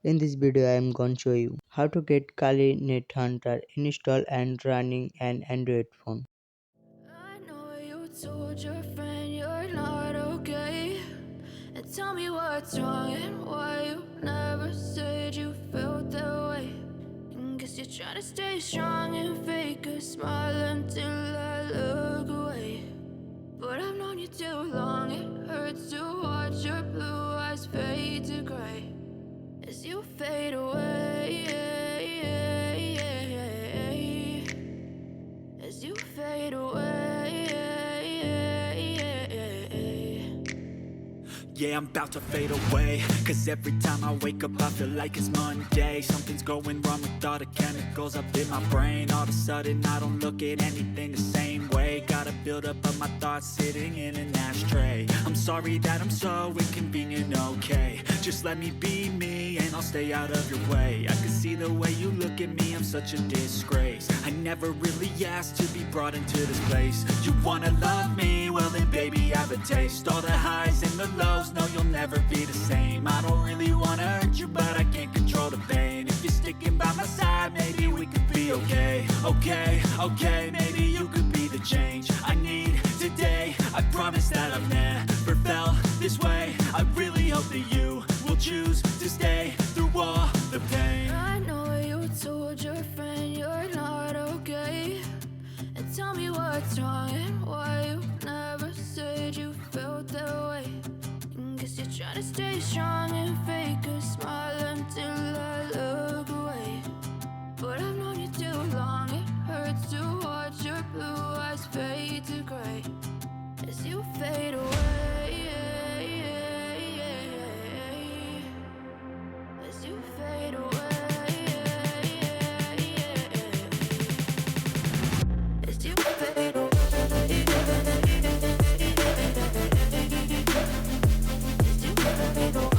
In this video I am going to show you how to get Kali Net Hunter installed and running an Android phone. I know you told your friend you're not okay. And tell me what's wrong and why you never said you felt that way. And guess you're trying to stay strong and fake a smile until I look away. But I've known you too long, it hurts to watch your blue eyes fade to gray as you fade away. As you fade away. Yeah, I'm about to fade away, cause every time I wake up I feel like it's Monday. Something's going wrong with all the chemicals up in my brain. All of a sudden I don't look at anything the same way. Got a buildup of my thoughts sitting in an ashtray. I'm sorry that I'm so inconvenient, okay. Just let me be me and I'll stay out of your way. I can see the way you look at me, I'm such a disgrace. I never really asked to be brought into this place. You wanna love me? Well then baby I have a taste. All the highs and the lows, no you'll never be the same. I don't really wanna hurt you but I can't control the pain. If you're sticking by my side maybe we could be okay. Okay, maybe you could be the change I need today. I promise that I've never felt this way. I really hope that you will choose to stay through all the pain. I know you told your friend you're not okay. And tell me what's wrong and why you never said you felt that way. And guess you're trying to stay strong and fake a smile until I look away. But I've known you too long, it hurts to watch your blue eyes fade to gray as you fade away. As you fade away. As you fade away. As you fade away.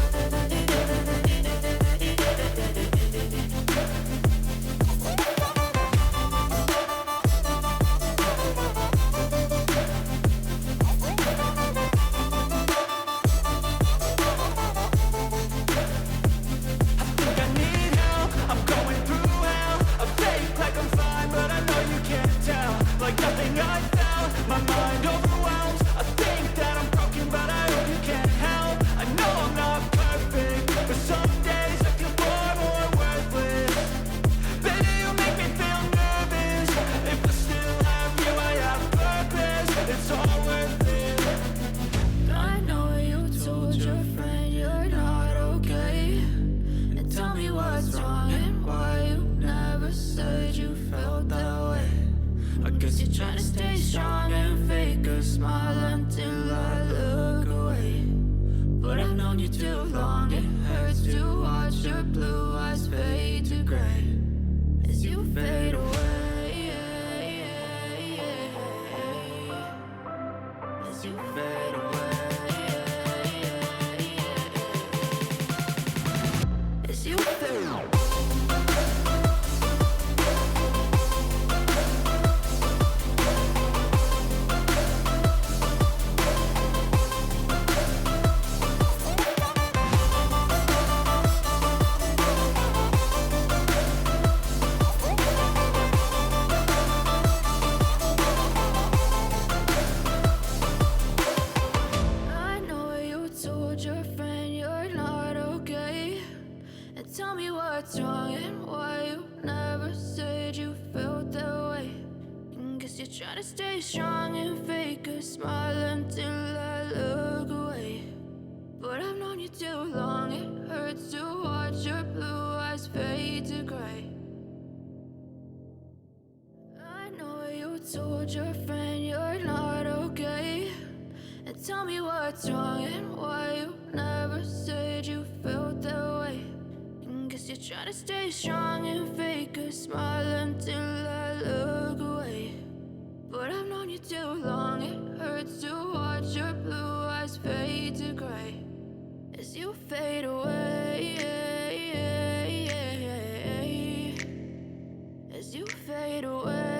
You're trying to stay strong and fake a smile until I look away. But I've known you too long, it hurts to watch your blue eyes fade to gray as you fade away. As you fade away. As you fade away. Tell me what's wrong and why you never said you felt that way. And guess you're trying to stay strong and fake a smile until I look away. But I've known you too long, it hurts to watch your blue eyes fade to gray. I know you told your friend you're not okay. And tell me what's wrong and why you never said you felt that way. Guess you're trying to stay strong and fake a smile until I look away. But I've known you too long, it hurts to watch your blue eyes fade to gray as you fade away. As you fade away.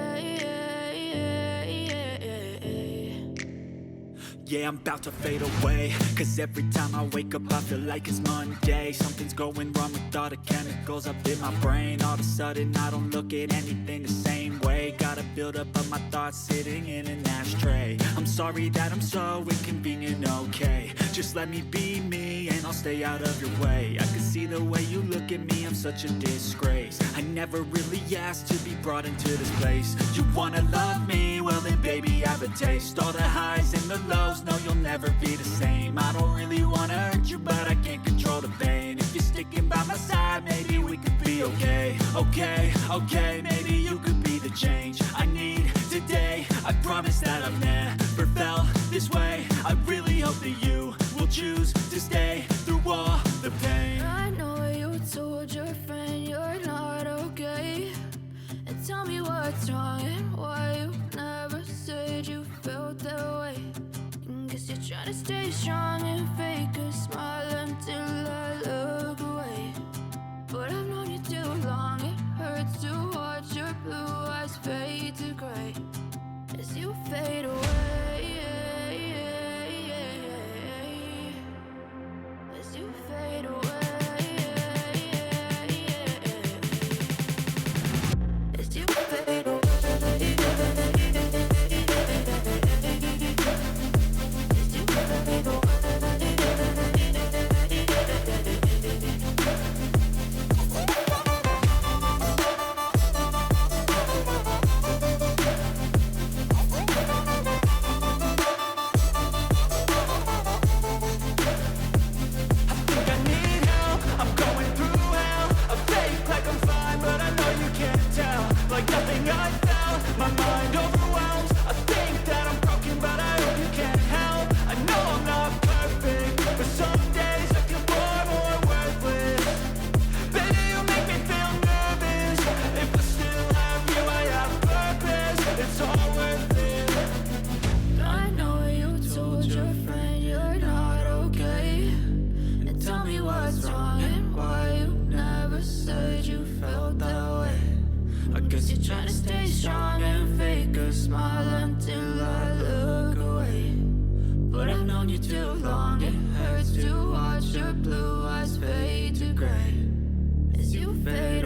Yeah, I'm about to fade away. Cause every time I wake up I feel like it's Monday. Something's going wrong with all the chemicals up in my brain. All of a sudden I don't look at anything the same way. Gotta build up of my thoughts sitting in an ashtray. I'm sorry that I'm so inconvenient, okay. Just let me be me and I'll stay out of your way. I can see the way you look at me, I'm such a disgrace. I never really asked to be brought into this place. You wanna love me? Well then baby I have a taste. All the highs and the lows, no you'll never be the same. I don't really wanna hurt you but I can't control the pain. If you're sticking by my side, maybe we could be okay. Okay, maybe you could be the change I need today. I promise that I've never felt this way. I really hope that you will choose to stay through all the pain. I know you told your friend you're not okay, and tell me what's wrong and why you never said you felt that way. Guess you're trying to stay strong and fake a smile until I look away. But I've known you too long, it hurts to watch your blue eyes fade to gray as you fade away. As you fade away. As you fade away. You're trying to stay strong and fake a smile until I look away. But I've known you too long, it hurts to watch your blue eyes fade to gray as you fade